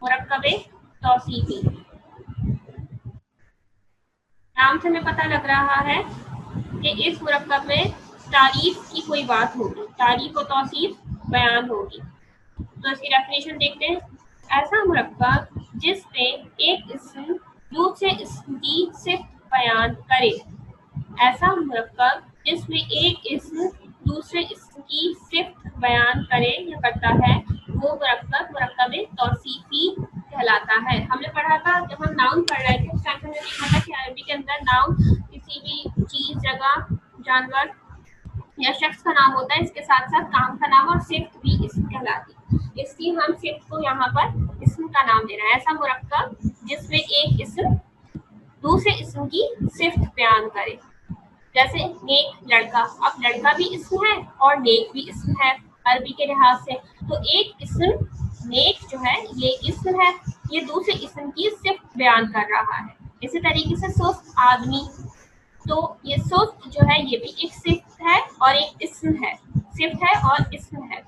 मुरक्कबे तौसीफी। नाम से हमें पता लग रहा है कि इस मुरक्कब में तारीफ की कोई बात होगी, तारीफ और तौसीफ बयान होगी। तो इसकी डेफिनेशन देखते हैं। ऐसा मुरक्कब जिसमें एक इस्म दूसरे इस्म की सिफ्त बयान करे। ऐसा मुरक्कब जिसमें एक इस्म दूसरे इस्म की सिफ्त बयान करे या करता है, वो मुरक्कब मुरक्कबे तौसीफी कहलाता है। हमने पढ़ा था जब हम नाउन पढ़ रहे थे उस टाइम हमने देखा था कि अरबी के अंदर नाउन किसी भी चीज, जगह, जानवर या शख्स का नाम होता है, इसके साथ साथ काम का नाम और सिफ्त भी इस्म कहलाती है। इसलिए हम सिफ्त को यहाँ पर इस्म का नाम दे रहे हैं। ऐसा मुरक्कब जिसमें एक इस्म दूसरे इस्म की सिफ्त बयान करे। जैसे नेक लड़का, अब लड़का भी इस्म है और नेक भी इस्म है अरबी के लिहाज से। तो एक इस्म नेक जो है ये इस्म है, ये दूसरे इस्म की सिफ्त बयान कर रहा है। इसी तरीके से सुस्त आदमी, तो ये सुस्त जो है ये भी एक सिफ्त है और एक इस्म है, सिफ्त है और इस्म है,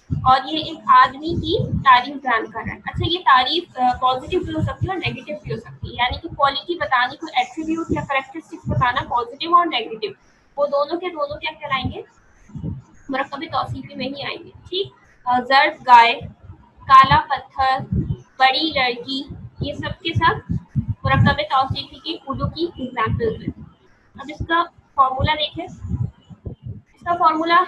और ये एक आदमी की तारीफ बयान कर रहा है। अच्छा, ये तारीफ पॉजिटिव भी हो सकती है और नेगेटिव भी हो सकती है, यानी कि क्वालिटी बतानी, कोई एट्रीब्यूट या कैरेक्टरिस्टिक्स बताना, पॉजिटिव और नेगेटिव, वो दोनों के दोनों क्या कहलाएंगे, मुरक्कबे तौसीफी में ही आएंगे। ठीक, जर्द गाय, काला पत्थर, बड़ी लड़की, ये सब के सब मुरक्कबे तौसीफी की उर्दू की एग्जाम्पल्स हैं। अब इसका फॉर्मूला देखें। इसका फॉर्मूला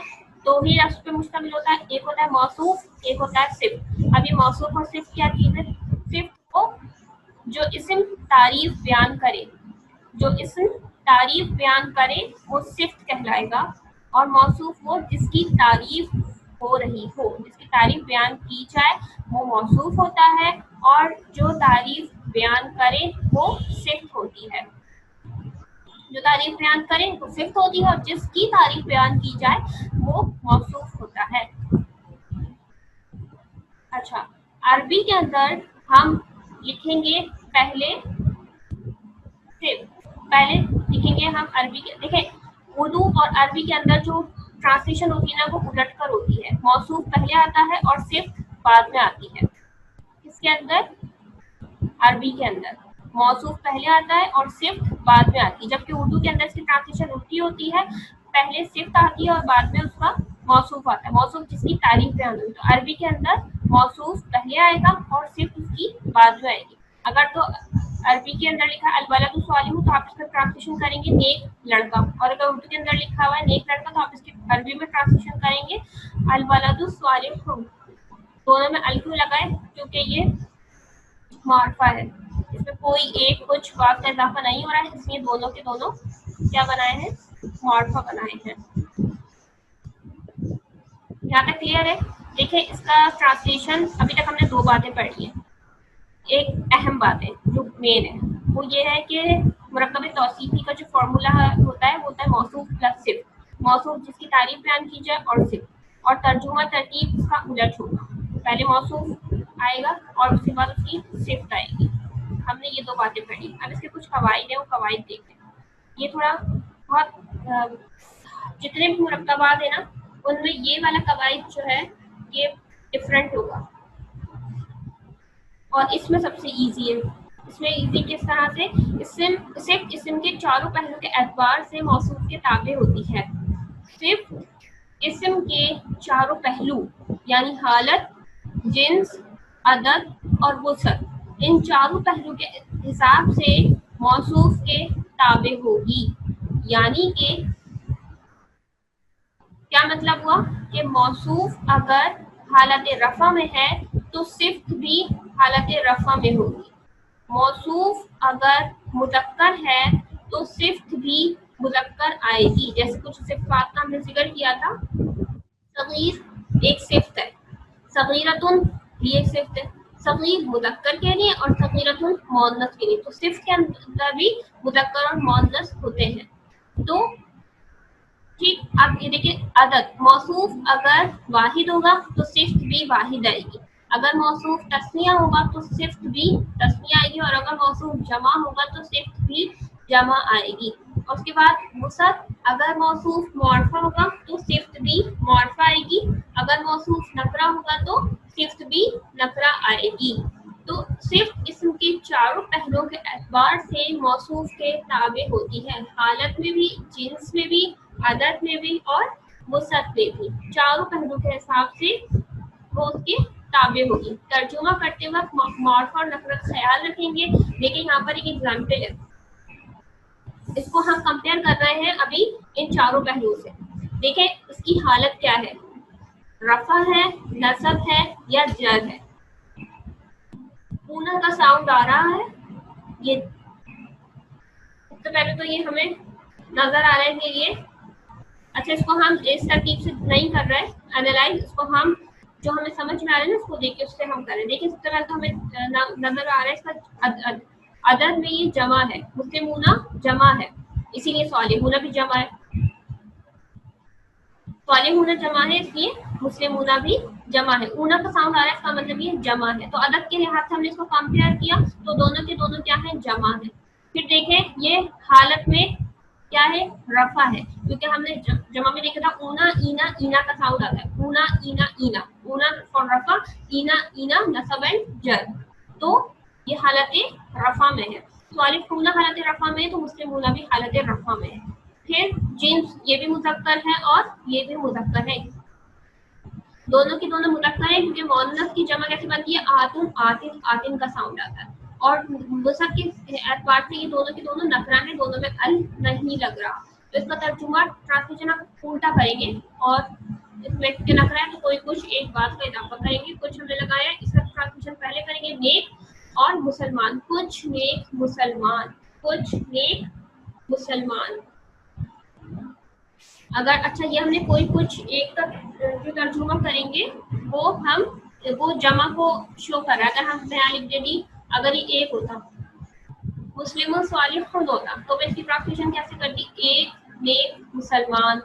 दो ही लफ्ज पे मुश्तमिल होता है, एक होता है मौसूफ, एक होता है सिफ्त। अब ये मौसूफ और सिफ्त क्या चीज है? सिफ्त को जो इस्म तारीफ बयान करे, जो इस्म तारीफ बयान करे वो सिफ्त कहलाएगा, और मौसूफ वो जिसकी तारीफ हो रही हो, जिसकी तारीफ बयान की जाए वो मौसूफ होता है, और जो तारीफ बयान करे वो सिफ्त होती है। जो तारीफ बयान करे वो सिफ्त होती है और जिसकी तारीफ बयान की जाए वो मौसूफ होता है। अच्छा, अरबी के अंदर हम लिखेंगे पहले लिखेंगे हम अरबी के, देखें उर्दू और अरबी के अंदर जो ट्रांसलेशन होती है ना वो उलट कर होती है। मौसूफ पहले आता है और सिफ्त बाद में आती है। इसके अंदर अरबी के अंदर मौसूफ पहले आता है और सिफ्त बाद में आती है, जबकि उर्दू के अंदर इसकी ट्रांसलेशन उल्टी होती है, पहले सिफ्त आती है और बाद में उसका मौसूफ आता है, मौसूफ जिसकी तारीफ बयान होती है। तो अरबी के अंदर मौसूफ पहले आएगा और सिफ्त उसकी बाद में आएगी। अगर तो अरबी के अंदर लिखा अलवलदु सालिहु तो आप इसका ट्रांसलेशन करेंगे नेक लड़का, और अगर उर्दू के अंदर लिखा हुआ है नेक लड़का तो आप इसकी अरबी में ट्रांसलेशन करेंगे अलवलदु सालिहु। दोनों में अल क्यों लगाए? क्योंकि ये मार्फा है, इसमें कोई एक कुछ वाव का इजाफा नहीं हो रहा है, इसलिए दोनों के दोनों क्या बनाए हैं? मार्फा बनाए हैं। यहाँ तक क्लियर है? देखिए इसका ट्रांसलेशन अभी तक हमने दो बातें पढ़ी है। एक अहम बात है जो मेन है वो ये है कि मुरक्कबे तौसीफी का जो फॉर्मूला होता है वो होता है मौसूफ प्लस सिफ्त, मौसूफ जिसकी तारीफ बयान की जाए और सिफ्त, और तर्जुमा तरतीब इसका उलट होगा, पहले मौसूफ आएगा और उसके बाद उसकी सिफ्त आएगी। हमने ये दो बातें पढ़ी। अब इसके कुछ कवाइद है, वो कवाइद देखते हैं। ये थोड़ा बहुत जितने भी मुरक्कबात है ना उनमें ये वाला कवाइद जो है ये डिफरेंट होगा, और इसमें सबसे इजी है। इसमें इजी किस तरह से? इस्म सिर्फ इस्म के चारों पहलू के एतबार से मौसूफ के ताबे होती है। सिर्फ इस्म के चारों पहलू यानी हालत, जिन्स, अदद और वसअत, इन चारों पहलू के हिसाब से मौसूफ के ताबे होगी। यानी कि क्या मतलब हुआ कि मौसूफ अगर हालत रफ़ा में है तो सिफ्त भी हालत रफ़ा में होगी। मौसूफ अगर मुज़क्कर है तो सिफ्त भी मुज़क्कर आएगी। जैसे कुछ सिफ़ात का हमने जिक्र किया था, सगीर एक सिफ्त है, सगीरतुन भी एक सिफ्त है, सगीर मुज़क्कर के लिए और सगीरतुन मुअन्नस के लिए। तो सिफ्त के अंदर भी मुज़क्कर और मुअन्नस होते हैं। तो ठीक, अब ये देखिए अदद, मौसूफ अगर वाहिद होगा तो सिफ्त भी वाहिद आएगी, अगर मौसूफ तस्निया होगा तो सिफ्त भी तस्निया आएगी, और अगर मौसूफ जमा होगा तो सिफ्त भी जमा आएगी। और उसके बाद वसअत, अगर मौसूफ मुअर्रफा होगा तो सिफ्त भी मुअर्रफा आएगी, अगर मौसूफ नकरा होगा तो सिफ्त भी नकरा आएगी। तो सिर्फ इसम के चारों पहलुओं के एतबार से मौसूफ के ताबे होती है, हालत में भी, जिन्स में भी, अदद में भी और वसअत में भी। चारों पहलुओं के हिसाब से वो उसके ताबे होगी। तर्जुमा करते वक्त मॉर्फ और नफरत ख्याल रखेंगे। देखिए यहाँ पर एक एग्जाम्पल है, इसको हम कंपेयर कर रहे हैं अभी इन चारों पहलुओं से। देखें इसकी हालत क्या है, रफा है, नसब है या जर है। पूना का साउंड आ रहा है, ये सबसे पहले तो ये हमें नजर आ रहा है कि ये अच्छा, इसको हम इस तरतीब से नहीं कर रहे हैं एनालाइज, इसको हम जो हमें समझ में आ रहा है ना उसको देख के उससे हम करें। देखिए सबसे पहले तो हमें नजर आ रहा है इसका अदद में ये जमा है, मुस्लिमूना जमा है, इसीलिए सालिहूना भी जमा है, सालिहूना जमा है इसलिए मुस्लिमूना भी जमा है। ऊना का साउंड आ रहा है, इसका मतलब ये जमा है। तो अदद के लिहाज से हमने इसको कंपेयर किया तो दोनों के दोनों क्या है, जमा है। फिर देखें ये हालत में क्या है, रफा है, क्योंकि हमने जमा में देखा था ऊना ईना, ईना का साउंड आता है, ऊना ईना ईना, Una for रफा, Eena Eena नसब and जर। तो ये हालत रफा में है, सालिहूना हालत रफा में है, तो मुस्लिमूना भी हालत रफा में है। फिर जिन्स, ये भी मुज़क्कर है और ये भी मुज़क्कर है, दोनों के दोनों मुज़क्कर है, क्योंकि मुअन्नस की जमा कैसे बनती है, आतुन आतिन, आतिन का साउंड आता है। और मुज़क्कर के एतबार से ये दोनों के दोनों नकरा है, दोनों में अल नहीं लग रहा। तो इसका तर्जुमा ट्रांसलेशन आप उल्टा करेंगे, और इसमें के नकरा है तो कोई कुछ एक बात का इजाफा करेंगे, कुछ हमने लगाया, इसका ट्रांसलेशन पहले करेंगे नेक और मुसलमान, कुछ नेक मुसलमान, कुछ नेक मुसलमान। अगर अच्छा ये हमने कोई कुछ एक का जो तर्जुमा करेंगे वो जमा को शो कर रहा है। अगर हम यहाँ लिख दे दी, अगर ये एक होता मुस्लिम सालिहुन होता तो मैं इसकी ट्रांसलेशन कैसे करती, एक नेक मुसलमान,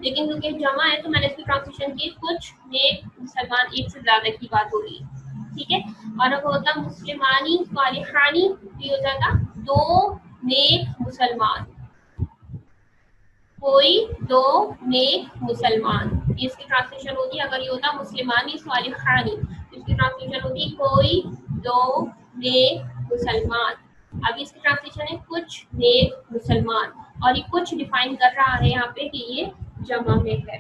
लेकिन क्योंकि जमा है तो मैंने इसकी ट्रांसलेशन की कुछ नेक मुसलमान, एक से ज्यादा की बात हो रही है, ठीक है। और अगर होता मुस्लिमानी सालिहानी तो हो जाता दो नेक मुसलमान, कोई दो नेक मुसलमान, इसकी ट्रांसलेशन होती अगर ये होता मुस्लिमानी सालिहानी, इसकी ट्रांसलेशन होती कोई दो नेक मुसलमान। अब इसकी ट्रांसलेशन है कुछ नेक मुसलमान, और ये कुछ डिफाइन कर रहा है यहाँ पे कि ये जमा में है,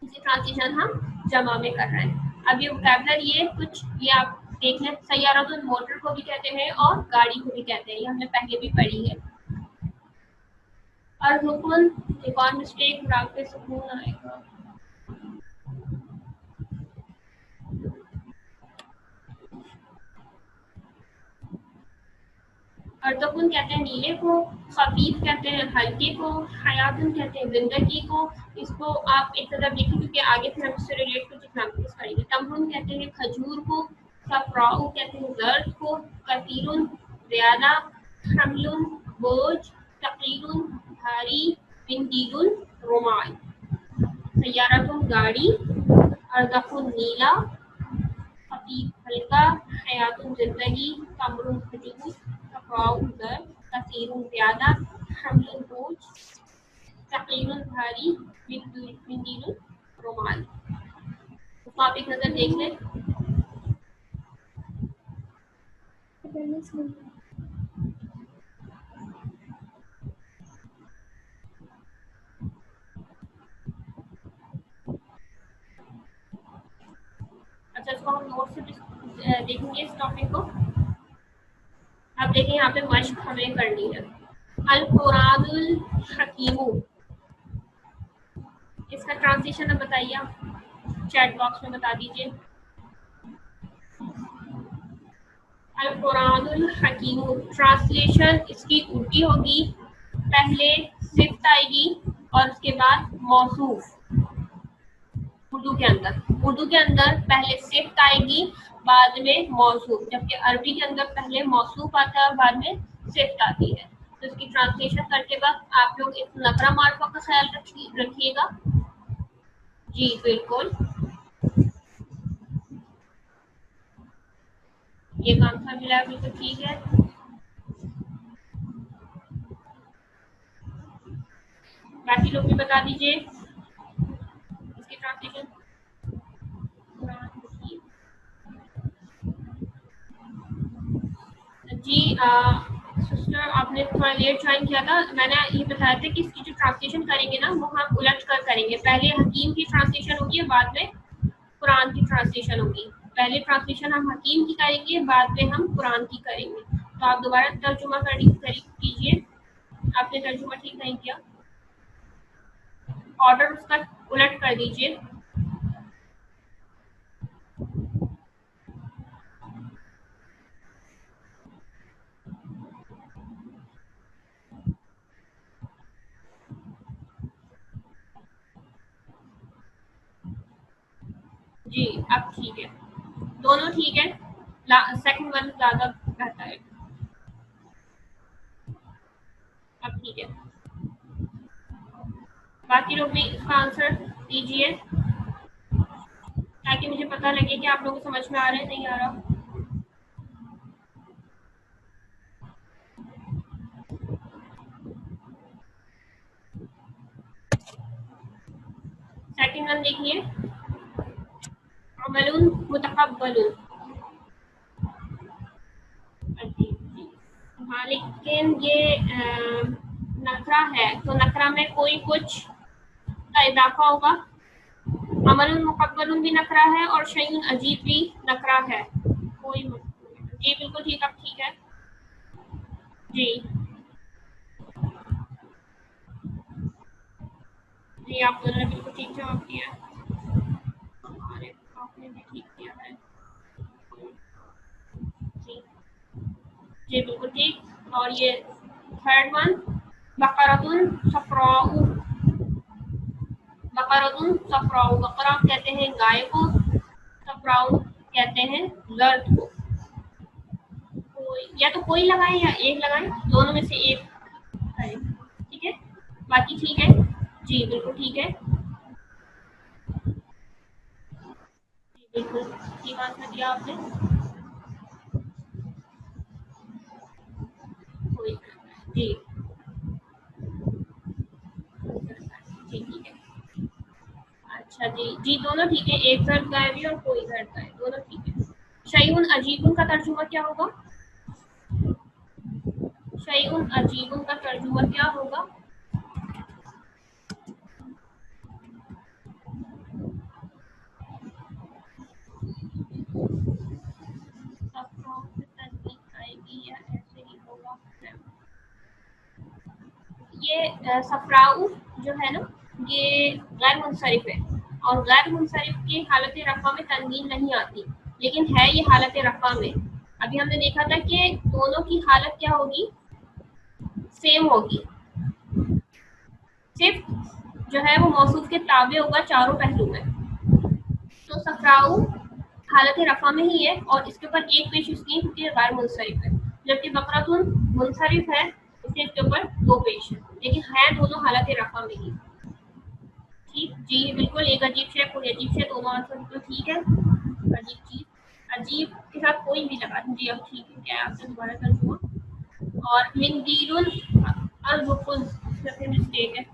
इसकी ट्रांसलेशन हम जमा में कर रहे हैं। अब ये वोकैबुलरी ये कुछ ये आप देख लें, सैयारतुल मोटर को भी कहते हैं और गाड़ी को भी कहते हैं, ये हमने पहले भी पढ़ी है। और हुकुन एक और मिस्टेक राग पे सुकून आएगा, अर्तकुन कहते हैं नीले को, खफीफ कहते हैं हल्के को, हयातुन कहते हैं जिंदगी को। इसको आप एक तरफ देखिए क्योंकि आगे फिर हम इससे रिलेट कुछ एग्जाम्पल्स करेंगे। तमरुन कहते हैं खजूर को, सफराउ कहते हैं जर्द को, कसीरुन ज्यादा, हमलुन बोझ, तकीरुन भारी, बिंदीरुन रुमाल। सैयारतुन गाड़ी, अर्दकुन नीला, खफीफ हल्का, हयातुन जिंदगी, तमरुन खजूर, सफराउ जर्द, कसीरुन ज्यादा, हमलुन बोझ, तकीरुन भारी, बिंदीरुन रुमाल। तो आप एक नजर देख लें। अच्छा इसको हम नोट से देखेंगे इस टॉपिक को। अब देखें यहाँ पे मश्क हमें करनी है। अल कुरानुल हकीमु, इसका ट्रांसलेशन अब बताइए, चैट बॉक्स में बता दीजिए। अल कुरानुल हकीमु ट्रांसलेशन इसकी उल्टी होगी, पहले सिफ्त आएगी और उसके बाद मौसूफ। उर्दू के अंदर पहले सिफ्त आएगी बाद में मौसूफ, जबकि अरबी के अंदर पहले मौसूफ आता है और बाद में सिफ्त आती है। तो इसकी ट्रांसलेशन करके वक्त आप लोग इस नकरा मार्फा का ख्याल रखिएगा। जी बिल्कुल, ये काम सा मिला बिल्कुल ठीक है। बाकी लोग भी बता दीजिए इसकी ट्रांसलेशन। जी सिस्टर, आपने थोड़ा लेट ज्वाइन किया था। मैंने ये बताया था कि इसकी जो ट्रांसलेशन करेंगे ना वो हम उलट कर करेंगे। पहले हकीम की ट्रांसलेशन होगी, बाद में कुरान की ट्रांसलेशन होगी। पहले ट्रांसलेशन हम हकीम की करेंगे, बाद में हम कुरान की करेंगे। तो आप दोबारा तर्जुमा कीजिए। आपने तर्जुमा ठीक नहीं किया, ऑर्डर उसका उलट कर दीजिए। जी अब ठीक है, दोनों ठीक है। सेकंड वन ज़्यादा बेहतर है। अब ठीक है, बाकी लोग भी इसका आंसर दीजिए ताकि मुझे पता लगे कि आप लोगों को समझ में आ रहा है नहीं आ रहा। सेकंड वन देखिए, अमलुन मुतक़ब्बलुन। जी जी। हाँ, लेकिन ये नकरा है, तो नकरा में कोई कुछ का इजाफा होगा। अमलुन मुक़ब्बलुन भी नकरा है और शैउन अजीब भी नकरा है। कोई जी बिल्कुल ठीक, अब ठीक है। जी जी, आप दोनों ने बिल्कुल ठीक जवाब दिया। अरे, आपने भी ठीक किया है। जी जी बिल्कुल ठीक। और ये थर्ड वन, बकरतुन सफ़राउ। बकरतुन सफ़राउ, बकरा कहते हैं गाय को, सफ़राउ कहते हैं जर्द को। कोई या तो कोई लगाए या एक लगाए, दोनों में से एक करें। ठीक है, बाकी ठीक है। जी बिल्कुल ठीक है। जी बिल्कुल ठीक आंसर दिया आपने। कोई जी जी ठीक है। अच्छा जी जी, दोनों ठीक है। एक जर्द गाय भी और कोई जर्द गाय, दोनों ठीक है। शैउन अजीबुन का तर्जुमा क्या होगा? शैउन अजीबुन का तर्जुमा क्या होगा? सफ़राउ से तस्दीक आएगी या ऐसे ही होगा? ये सफ़राउ जो है ना, ये गैर मुनसरिफ है, और गैर मुनसरिफ की हालत रफ़ा में तनवीन नहीं आती, लेकिन है ये हालत रफ़ा में। अभी हमने देखा था कि दोनों की हालत क्या होगी, सेम होगी। सिर्फ जो है वो मौसूफ के ताबे होगा चारों पहलू में। तो सफ़राउ हालत रफ़ा में ही है और इसके ऊपर एक पेश इसलिए क्योंकि ये गैर मुनसरिफ है, जबकि बकरतुन मुनसरिफ है इसलिए इसके ऊपर दो पेश है, लेकिन है दोनों हालत रफ़ा में ही। ठीक जी बिल्कुल, एक अजीब शय कोई अजीब शय, दोनों आंसर बिल्कुल ठीक है। अजीब चीज, अजीब के साथ कोई भी लगा जी। अब ठीक है, क्या है आपसे दोबारा कर दूंगा। और मिंदीरुन अलबुकुल, फिर मिस्टेक है।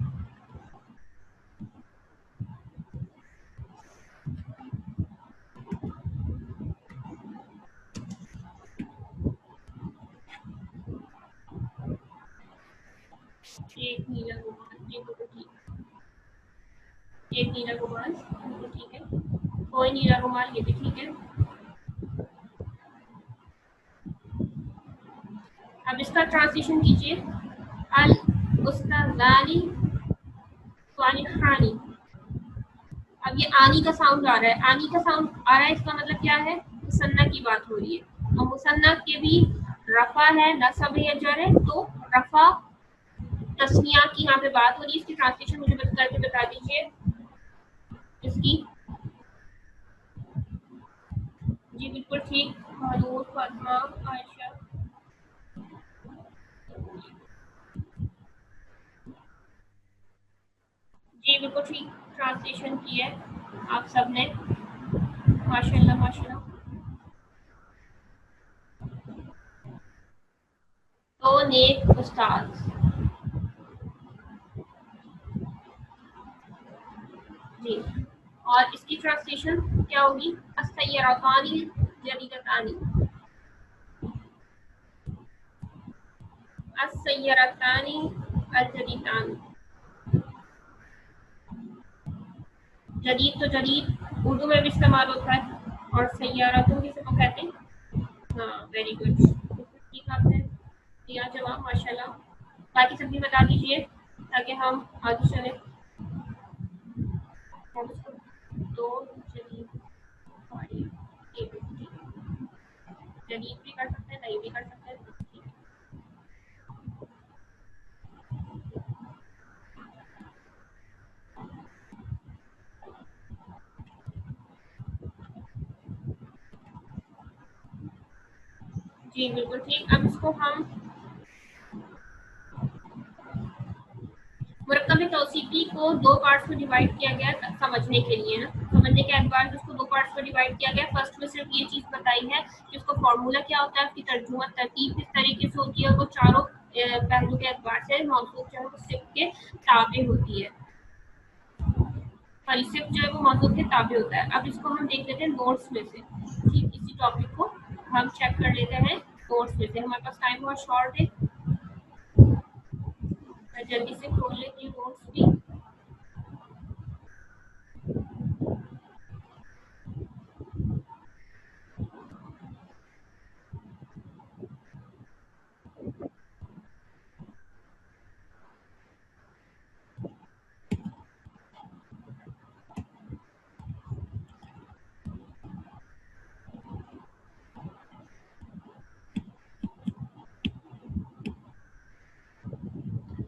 एक नीला रुमाल, जी बिल्कुल ठीक। एक नीला रुमाल बिल्कुल ठीक है। कोई नीला रुमाल, ये भी ठीक है। अब इसका ट्रांसलेशन कीजिए। अल उस्ताजानी स्वालिहानी। अब ये आनी का साउंड आ रहा है, आनी का साउंड आ रहा है, इसका मतलब क्या है? मुसन्ना की बात हो रही है, और मुसन्ना के भी रफा है, नसब है, जर है, तो रफा तस्निया की यहाँ पे बात हो रही है। इसकी ट्रांसलेशन मुझे करके बता दीजिए इसकी। जी बिल्कुल ठीक, महमूद, फातिमा, आयशा। जी बिल्कुल ठीक ट्रांसलेशन की है आप सबने, माशाल्लाह माशाल्लाह। तो नेक उस्ताद। जी, और इसकी ट्रांसलेशन क्या होगी? अस्सय्यरातानी जदीदतानी। अस्सय्यरतानी अल-जदीदान। जदीद तो जदीद उर्दू में भी इस्तेमाल होता है, और सैयारतों किसे को कहते हैं। हाँ, वेरी गुड, ठीक आपने दिया जवाब, माशाल्लाह। बाकी सब भी बता दीजिए ताकि हम आगे चले। दो जदीद गाड़ी, जदीद भी कर सकते हैं, नई भी कर सकते हैं। जी बिल्कुल ठीक। अब इसको हम मुरक्कब तौसीफी को दो पार्ट्स में डिवाइड किया गया समझने के लिए, ना समझने के एतबार से उसको दो पार्ट्स में डिवाइड किया गया। फर्स्ट में सिर्फ ये चीज़ बताई है कि उसका फार्मूला क्या होता है, उसकी तर्जुमा तरतीब किस तरीके से होती है, वो चारों पहलू के एतबार से मौसूफ जो है वो सिर्फ के ताबे होती है, और सिर्फ जो है वो मौसूफ के ताबे होता है। अब इसको हम देख लेते हैं नोट्स में से, ठीक इसी टॉपिक को हम चेक कर लेते हैं नोट्स में से। हमारे पास टाइम बहुत शॉर्ट है, मैं जल्दी से खोल लेती हूँ नोट्स भी।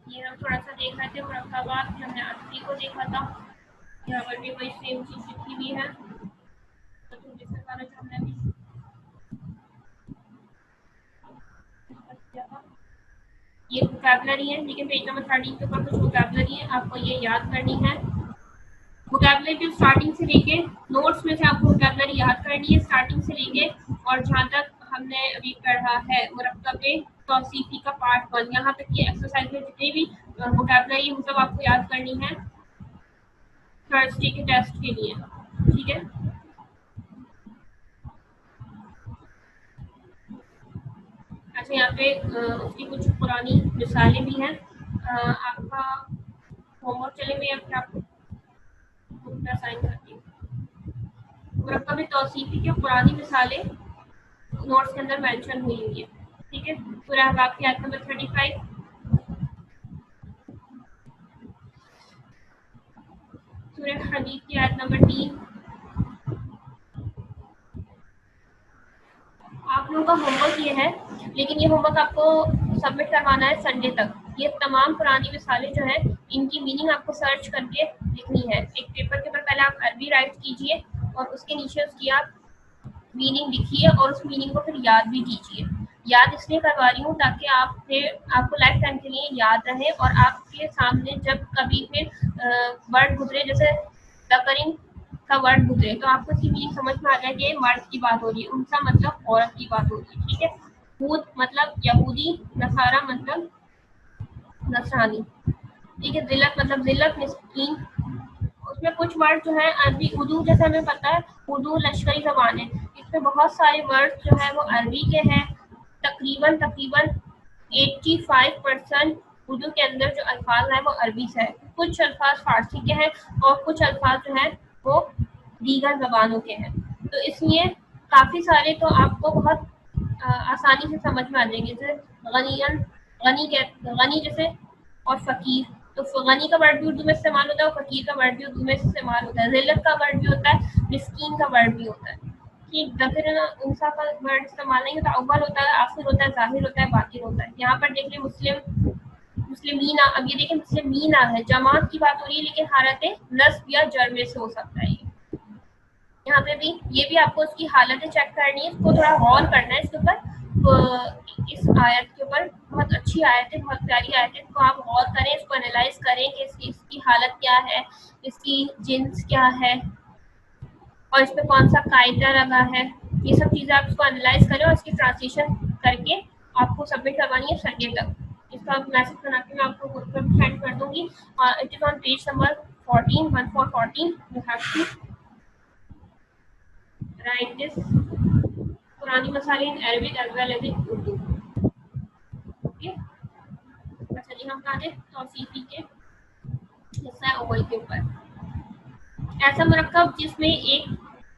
ये हम थोड़ा सा देख रहे थे मुरक्कबात, जो हमने आखिरी को देखा था। यहाँ पर भी वही सेम चीज़ लिखी हुई है, तो जिसके बारे में हमने अभी किया था। ये वोकैबुलरी है, लेकिन पेज नंबर 13 के ऊपर कुछ वोकैबुलरी है, आपको ये याद करनी है। वोकैबुलरी जो स्टार्टिंग से लेके नोट्स में से आपको वोकैबुलरी याद करनी है स्टार्टिंग से लेके, और जहाँ तक हमने अभी पढ़ा है मुरक्कब तौसीफी का पार्ट 1, यहाँ तक की एक्सरसाइज में जितनी भी वोकैबुलरी है वो सब आपको याद करनी है थर्सडे के टेस्ट के लिए, ठीक है। अच्छा, यहाँ पे उसकी कुछ पुरानी मिसालें भी हैं। आपका होमवर्क चले हुए, या फिर आपको बुक में असाइन करती हूँ। मुरक्कब तौसीफी की पुरानी मिसालें नोट्स के अंदर मेंशन हुई हुई है, ठीक है। सूरह अहज़ाब की आयत नंबर 35, सूरह हदीद की आयत नंबर 3। आप लोगों का होमवर्क ये है, लेकिन ये होमवर्क आपको सबमिट करवाना है संडे तक। ये तमाम पुरानी मिसालें जो है इनकी मीनिंग आपको सर्च करके लिखनी है। एक पेपर के ऊपर पहले आप अरबी राइट कीजिए, और उसके नीचे उसकी आप मीनिंग लिखिए, और उस मीनिंग को फिर याद भी कीजिए। याद इसलिए करवा रही हूँ ताकि आप फिर आपको लाइफ टाइम के लिए याद रहे, और आपके सामने जब कभी फिर वर्ड गुजरे, जैसे द का वर्ड गुजरे, तो आपको इसकी मीनिंग समझ में आ जाए कि मर्द की बात हो रही है, उनसा मतलब औरत की बात हो रही है, ठीक है। हूद मतलब यहूदी, नसारा मतलब नसरानी, ठीक है। जिल्लत मतलब जिल्लत, मिस्कीन। उसमें कुछ वर्ड जो है अरबी, उर्दू जैसे हमें पता है उर्दू लश्करी ज़बान है, इसमें बहुत सारे वर्ड जो है वो अरबी के हैं। तकरीबन तकरीबन 85% उर्दू के अंदर जो अल्फाज हैं वो अरबी से है। कुछ अल्फाज फारसी के हैं, और कुछ अल्फाज जो हैं वो दीगर ज़बानों के हैं। तो इसलिए काफ़ी सारे तो आपको बहुत आसानी से समझ में आ जाएंगे। जैसे गनियन, गनी जैसे, और फ़कीर, तो गनी का वर्ड भी उर्दू में इस्तेमाल होता है, और फ़कीर का वर्ड भी उर्दू में इस्तेमाल होता है। ज़िल्लत का वर्ड भी होता है, मिस्कीन का वर्ड भी होता है, कि ज़फ़र उनसा का वर्ड इस्तेमाल नहीं होता, अव्वल होता है, आखिर होता है, ज़ाहिर होता है, बातिन होता है। यहाँ पर देखिए मुस्लिमीना, अब ये देखिए मुस्लिमीना है, जमात की बात हो रही है, लेकिन हालत नस्ब या जर में से हो सकता है। यहाँ पे भी ये भी आपको उसकी हालतें चेक करनी है, इसको थोड़ा गौर करना है इसके ऊपर। इस आयत के ऊपर बहुत अच्छी आयत है, बहुत प्यारी आयत है, इसको आप गौर करें, इसको एनालाइज करें कि इसकी हालत क्या है, इसकी जिन्स क्या है, और इस पे कौन सा कायदा लगा है। ये सब चीज़ें आप इसको एनालाइज करें, और इसकी ट्रांसलेशन करके आपको सबमिट करवानी है संडे तक। इसका मैसेज बना के मैं आपको ग्रुप पर सेंड कर दूंगी। It is on page number 14, 1414। You have to write this पुरानी मसाले in Arabic as well as in Urdu, okay. ये हम कहा थे तौसीफी के हिस्सा अव्वल के ऊपर। ऐसा मुरक्कब जिसमें एक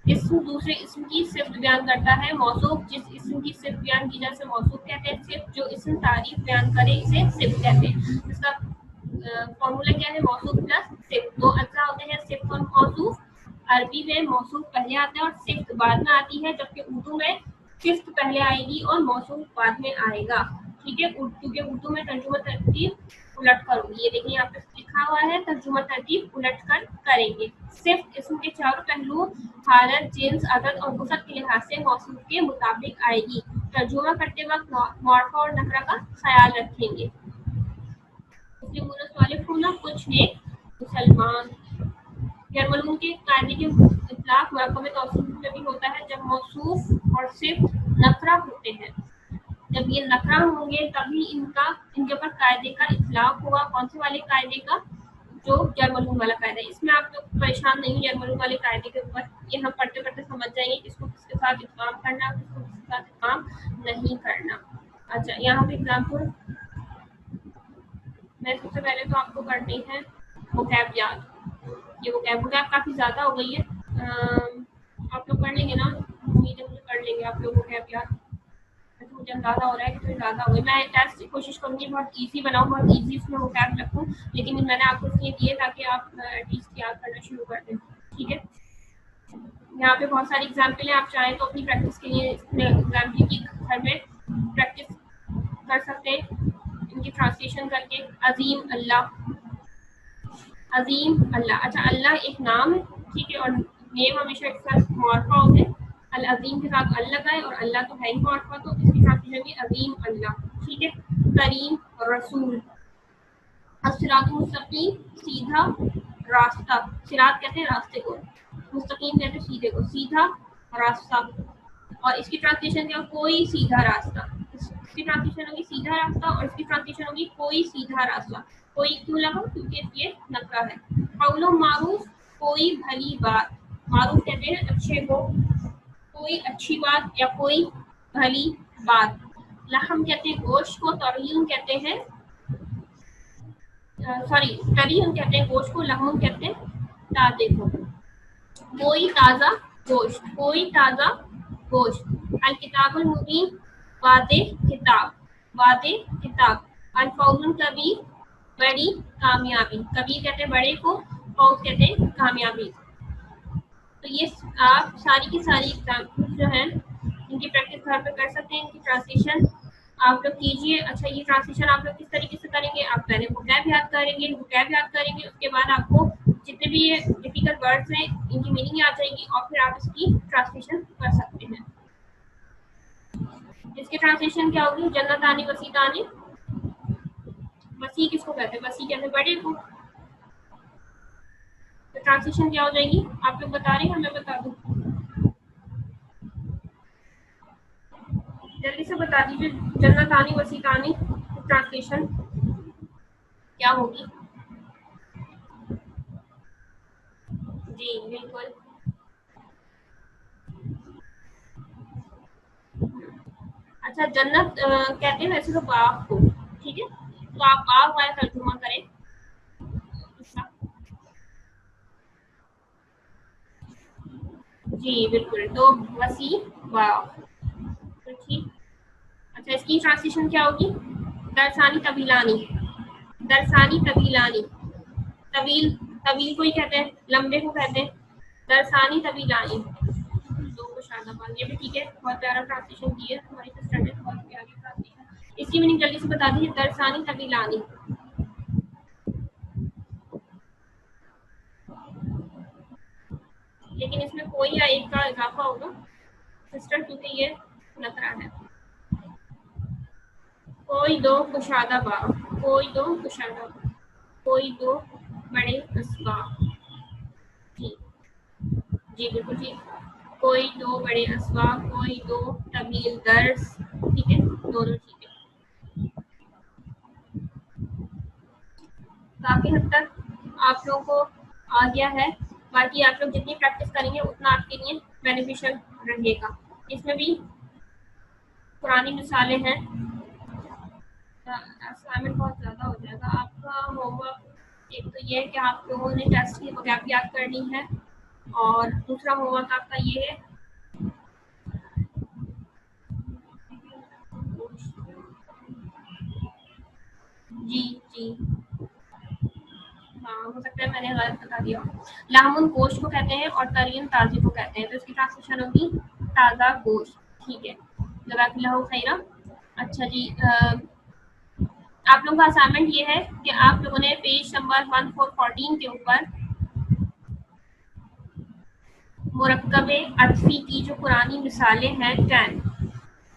इस्म दूसरे इस्म की सिफ्त बयान करता है। मौसूफ जिस इस्म की सिफ्त बयान की जाए उसे मौसूफ कहते हैं। सिफ्त जो इस्म तारीफ बयान करे इसे सिफ्त कहते हैं। इसका फॉर्मूला क्या है? मौसूफ प्लस सिफ्त। दो अज्जा होते हैं, सिफ्त और मौसूफ। अरबी में मौसूफ पहले आता है और सिफ्त बाद में आती है, जबकि उर्दू में सिफ्त पहले आएगी और मौसूफ बाद में आएगा। ठीक है, क्योंकि उर्दू में तर्जुमा तरतीब उलट कर होगी। ये देखिए यहाँ पे लिखा हुआ है, तर्जुमा तरतीब उलट कर करेंगे। सिफ्त इसम के चारों पहलू हालत, जिन्स, अदद और वसत के लिहाज से मौसूफ के मुताबिक आएगी। तर्जुमा करते वक्त मौरफा और नकरा का ख्याल रखेंगे। इसलिए मुनस वाले होना कुछ ने मुसलमान जर्मन के कायदे के इतलाक मुरक्कब तौसीफ में भी होता है जब मौसूफ और सिर्फ नकरा होते हैं। जब ये नकरा होंगे तभी इनके ऊपर कायदे का इतलाक होगा। कौन से वाले कायदे का? जो जर्मन वाला कायदा है। इसमें आप लोग परेशान नहीं, जर्मन वाले कायदे के ऊपर ये हम पढ़ते पढ़ते समझ जाएंगे किसको किसके साथ इत्माम करना, किसको किसके साथ इत्माम नहीं करना। अच्छा, यहाँ पे एग्जाम्पल मैं सबसे पहले तो आपको करनी है वोकैब याद। ये वोकैब काफी ज्यादा हो गई है, आप लोग कर लेंगे ना? उम्मीद है मुझे कर लेंगे आप लोग वोकैब याद। मुझे अंदाजा हो रहा है कि थोड़ी ज्यादा हो गई। मैं टेस्ट की कोशिश करूंगी बहुत इजी बनाऊं, बहुत इजी उसमें वोकैब रखूं, लेकिन मैंने आपको इसलिए दिए ताकि आप एटलीस्ट याद करना शुरू कर दें। ठीक है, यहाँ पे बहुत सारी एग्जाम्पल है, आप चाहें तो अपनी प्रैक्टिस के लिए एग्जाम्पल की घर में प्रैक्टिस कर सकते हैं इनकी ट्रांसलेशन करके। अजीम अल्लाह, अजीम अल्लाह। अच्छा, अल्लाह एक नाम है, ठीक है, और नेम हमेशा एक साथ मौरफा होते हैं। अल अजीम के साथ अल लगाए और अल्लाह तो है ही मौरफा, तो इसकी ट्रांसलेशन भी अजीम अल्लाह। ठीक है, करीम रसूल। अस्सिरात मुस्तकीम, सीधा रास्ता। सिरात कहते हैं रास्ते को, मुस्तकीम कहते हैं सीधे को, सीधा रास्ता। और इसकी ट्रांसलेशन क्या? कोई सीधा रास्ता। इसकी ट्रांसलेशन होगी सीधा रास्ता और इसकी ट्रांसलेशन होगी कोई सीधा रास्ता। कोई क्यों लगा? क्योंकि ये नकरा है। कौलो मारूफ, कोई भली बात। मारूफ कहते हैं अच्छे को, कोई अच्छी बात या कोई भली बात। लहम कहते हैं गोश्त को, तरीन कहते हैं तरीन कहते हैं गोश्त को, लहम कहते हैं ताजे को। कोई ताजा गोश्त, कोई ताजा गोश्त। अल किताबुल मुबीन, वादे किताब, वादे किताब। अल फौजुल कबीर, बड़ी कामयाबी। कबीर कहते हैं बड़े को, फौज कहते हैं कामयाबी। तो ये आप सारी की सारी एग्जाम्पल्स जो हैं इनकी प्रैक्टिस घर पे कर सकते हैं। इनकी ट्रांसलेशन आप लोग कीजिए। अच्छा, ये ट्रांसलेशन आप लोग किस तरीके से करेंगे? आप पहले वोकैब याद करेंगे, वोकैब याद करेंगे, उसके बाद आपको जितने भी ये डिफिकल्ट वर्ड्स हैं इनकी मीनिंग आ जाएगी और फिर आप इसकी ट्रांसलेशन कर सकते हैं। इसकी ट्रांसलेशन क्या होगी? जन्नत आनी वसीत आनी। वसी किसको कहते हैं? वसी कहते हैं बड़े को। तो ट्रांसलेशन क्या हो जाएगी? आप लोग बता रहे हैं, मैं बता दूं? जल्दी से बता दीजिए, जन्नत आनी वसीत आनी ट्रांसलेशन क्या होगी? जी बिल्कुल। अच्छा, जन्नत कहते हैं वैसे तो बाग को, ठीक है, तो आप बाग वाला तर्जुमा करें। जी बिल्कुल, तो वसी बाग, तो ठीक। अच्छा, इसकी ट्रांसलेशन क्या होगी? दरसानी तबीलानी, दरसानी तबीलानी। तवील, तवील को ही कहते हैं, लंबे को कहते हैं दरसानी तबीलानी। दो को शादाबाद, ये भी ठीक है, बहुत प्यारा ट्रांसलेशन की है हमारी सिस्टर ने, बहुत प्यारी ट्रांसलेशन। इसकी मीनिंग जल्दी से बता दीजिए, दरसानी तबीलानी। लेकिन इसमें कोई या एक का इजाफा होगा सिस्टर, क्योंकि ये नकरा है। कोई दो कुशादा बाग, कोई दो कुशादा, कोई दो बड़े असबाब। जी जी बिल्कुल ठीक। कोई दो बड़े असबाब, कोई दो तवील दर्स, ठीक है, दोनों ठीक है। काफी हद तक आप लोगों को आ गया है। बाकी आप लोग जितनी प्रैक्टिस करेंगे उतना आपके लिए बेनिफिशियल रहेगा। इसमें भी पुरानी मिसालें हैं, असाइनमेंट बहुत ज़्यादा हो जाएगा आपका होमवर्क। एक तो ये है कि आप लोगों ने टेस्ट की वोकैब याद करनी है, और दूसरा होमवर्क आपका ये है। जी जी। हाँ, हो सकता है मैंने गलत बता दिया हो। लामुन गोश्त को कहते हैं और तरीन ताज़े को कहते हैं, तो इसकी ट्रांसलेशन होगी ताज़ा गोश्त। ठीक है, जज़ाकल्लाहु खैरा। अच्छा जी, आप लोगों का असाइनमेंट ये है कि आप लोगों ने पेज नंबर 1414 के ऊपर मुरक्कबे अत्वी की जो पुरानी मिसालें हैं 10,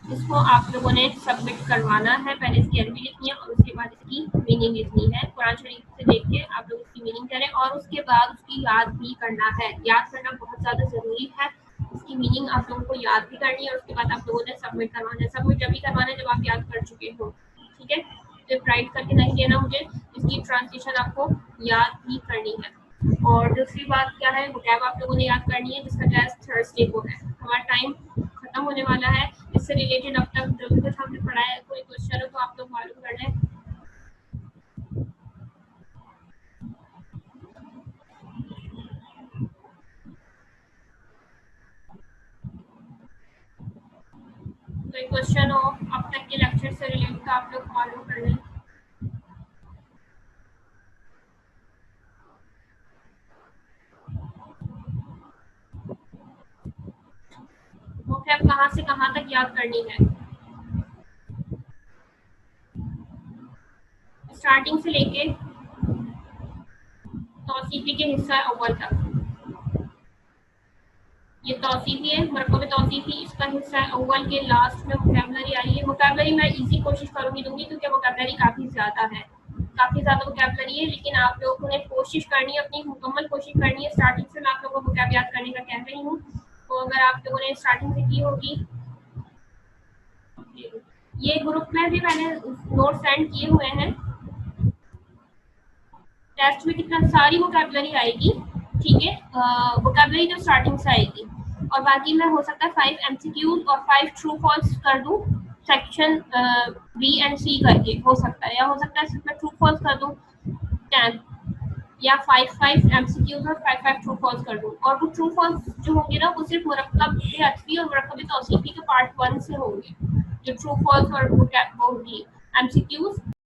इसको आप लोगों ने सबमिट करवाना है। पहले इसकी अरबी लिखनी है और उसके बाद इसकी मीनिंग लिखनी है। कुरान शरीफ से देख के आप लोग इसकी मीनिंग करें और उसके बाद उसकी याद भी करना है। याद करना बहुत ज़्यादा ज़रूरी है। इसकी मीनिंग आप लोगों को याद भी करनी है और उसके बाद आप लोगों ने सबमिट करवाना है। सबमिट जब भी करवाना है जब आप याद कर चुके हो। ठीक है, सिर्फ राइट करके नहीं देना मुझे, इसकी ट्रांसलेशन आपको याद भी करनी है। और दूसरी बात क्या है, वोकैब आप लोगों ने याद करनी है, जिसका टेस्ट थर्सडे को है। हमारा टाइम खत्म होने वाला है। इससे रिलेटेड अब तक जो भी कुछ हमने पढ़ा है, कोई क्वेश्चन हो तो आप लोग मालूम कर लें। कोई क्वेश्चन हो अब तक के लेक्चर से रिलेटेड तो आप लोग मालूम कर लें। वोकैब कहाँ से कहाँ तक याद करनी है? स्टार्टिंग से लेके तौसीफी के हिस्सा अव्वल तक। ये तौसीफी है, मरकब तौसीफी, इसका हिस्सा अव्वल के लास्ट में वोकैबलरी आई है। वोकैबलरी मैं इजी कोशिश करूंगी दूंगी, क्योंकि वोकैबलरी काफ़ी ज़्यादा है, काफ़ी ज़्यादा वोकैबलरी है। लेकिन आप लोगों ने कोशिश करनी है, अपनी मुकम्मल कोशिश करनी है। स्टार्टिंग से मैं आप लोगों को वोकैब याद करने का कह रही हूँ, तो अगर आप लोगों ने स्टार्टिंग से की होगी। ये ग्रुप में भी मैंने नोट सेंड किए हुए हैं। टेस्ट में कितना सारी वोकैबलरी आएगी, ठीक है, वोकैबलरी जो स्टार्टिंग से आएगी। और बाकी मैं हो सकता है 5 एमसीक्यूज और 5 ट्रू फॉल्स कर दूं, सेक्शन बी एंड सी करके हो सकता है, या हो सकता है सिर्फ मैं ट्रू फॉल्स कर दूं 10, या 5 एमसीक्यूज और 5 ट्रू फॉल्स कर दूं। और वो ट्रू फॉल्स जो होंगे ना, वो सिर्फ मुरक्कब अत्वी और मुरक्कब तौसीफी के पार्ट 1 से होंगे, जो ट्रू फॉल्स और वो होगी एमसीक्यूज।